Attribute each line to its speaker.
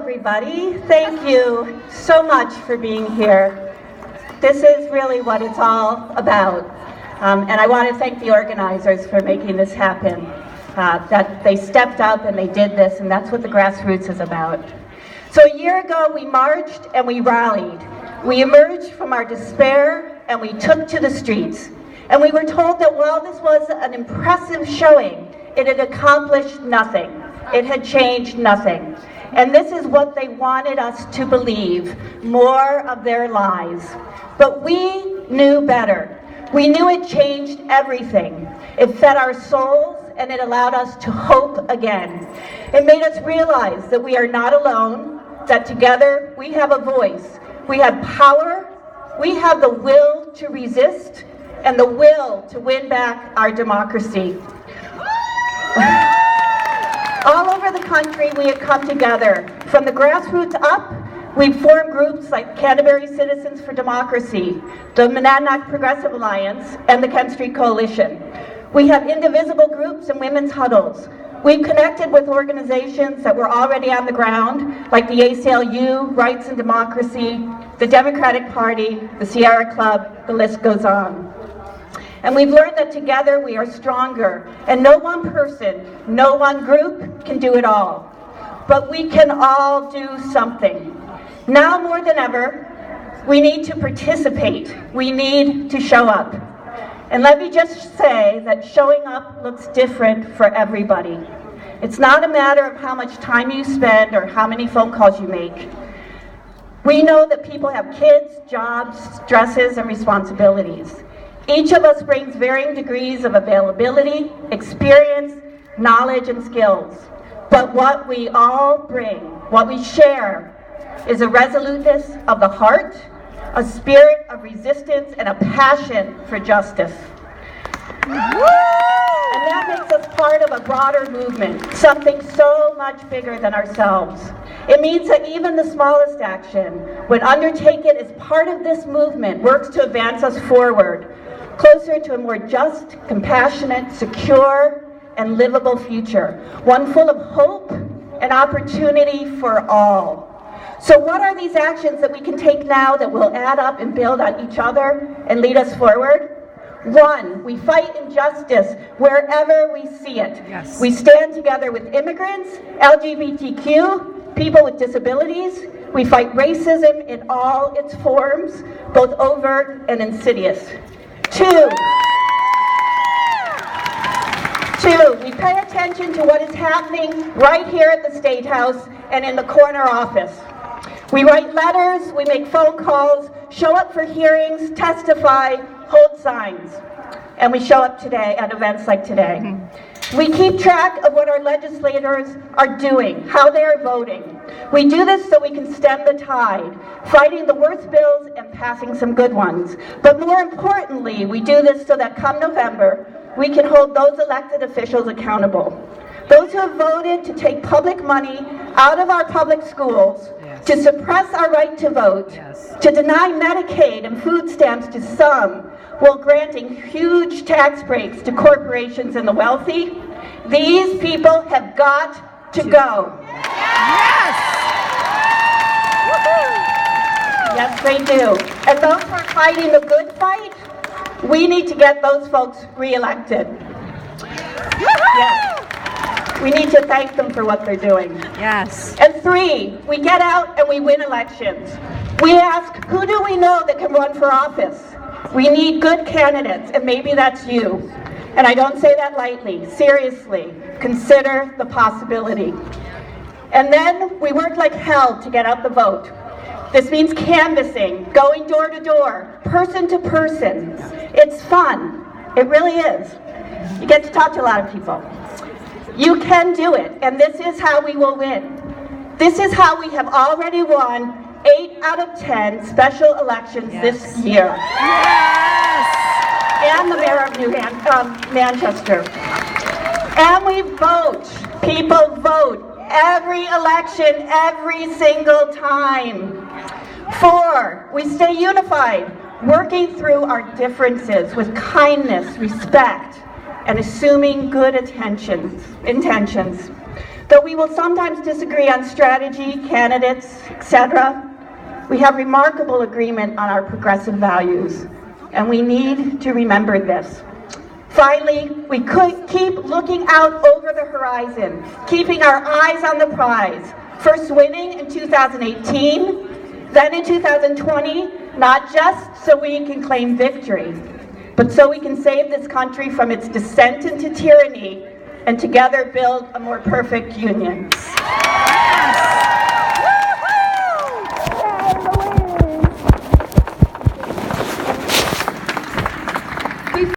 Speaker 1: everybody. Thank you so much for being here. This is really what it's all about. And I want to thank the organizers for making this happen. That they stepped up and they did this, and that's what the grassroots is about. So a year ago, we marched and we rallied. We emerged from our despair and we took to the streets. And we were told that while this was an impressive showing, it had accomplished nothing. It had changed nothing. And this is what they wanted us to believe, more of their lies. But we knew better. We knew it changed everything. It fed our souls and it allowed us to hope again. It made us realize that we are not alone, that together we have a voice. We have power, we have the will to resist, and the will to win back our democracy. All over the country, we have come together. From the grassroots up, we've formed groups like Canterbury Citizens for Democracy, the Monadnock Progressive Alliance, and the Kent Street Coalition. We have indivisible groups and women's huddles. We've connected with organizations that were already on the ground, like the ACLU, Rights and Democracy, the Democratic Party, the Sierra Club, the list goes on. And we've learned that together we are stronger, and no one person, no one group can do it all. But we can all do something. Now more than ever, we need to participate. We need to show up. And let me just say that showing up looks different for everybody. It's not a matter of how much time you spend or how many phone calls you make. We know that people have kids, jobs, stresses, and responsibilities. Each of us brings varying degrees of availability, experience, knowledge, and skills. But what we all bring, what we share, is a resoluteness of the heart, a spirit of resistance, and a passion for justice. And that makes us part of a broader movement, something so much bigger than ourselves. It means that even the smallest action, when undertaken as part of this movement, works to advance us forward, closer to a more just, compassionate, secure, and livable future, one full of hope and opportunity for all. So what are these actions that we can take now that will add up and build on each other and lead us forward? 1, we fight injustice wherever we see it.
Speaker 2: Yes.
Speaker 1: We stand together with immigrants, LGBTQ, people with disabilities. We fight racism in all its forms, both overt and insidious. 2, we pay attention to what is happening right here at the State House and in the corner office. We write letters, we make phone calls, show up for hearings, testify, hold signs. And we show up today at events like today. We keep track of what our legislators are doing, how they are voting. We do this so we can stem the tide, fighting the worst bills and passing some good ones. But more importantly, we do this so that come November, we can hold those elected officials accountable. Those who have voted to take public money out of our public schools, to suppress our right to vote, to deny Medicaid and food stamps to some, while granting huge tax breaks to corporations and the wealthy. These people have got to go.
Speaker 2: Yes!
Speaker 1: Yes, they do. And those who are fighting the good fight, we need to get those folks reelected. Yes. We need to thank them for what they're doing.
Speaker 2: Yes.
Speaker 1: And 3, we get out and we win elections. We ask, who do we know that can run for office? We need good candidates, and maybe that's you. And I don't say that lightly. Seriously, consider the possibility. And then we work like hell to get out the vote. This means canvassing, going door to door, person to person. It's fun. It really is. You get to talk to a lot of people. You can do it, and this is how we will win. This is how we have already won 8 out of 10 special elections this year.
Speaker 2: Yes!
Speaker 1: And the mayor of Manchester. And we vote. People vote. Every election, every single time. 4, we stay unified, working through our differences with kindness, respect, and assuming good intentions. Though we will sometimes disagree on strategy, candidates, etc., we have remarkable agreement on our progressive values, and we need to remember this. Finally, we could keep looking out over the horizon, keeping our eyes on the prize. First winning in 2018, then in 2020, not just so we can claim victory, but so we can save this country from its descent into tyranny and together build a more perfect union.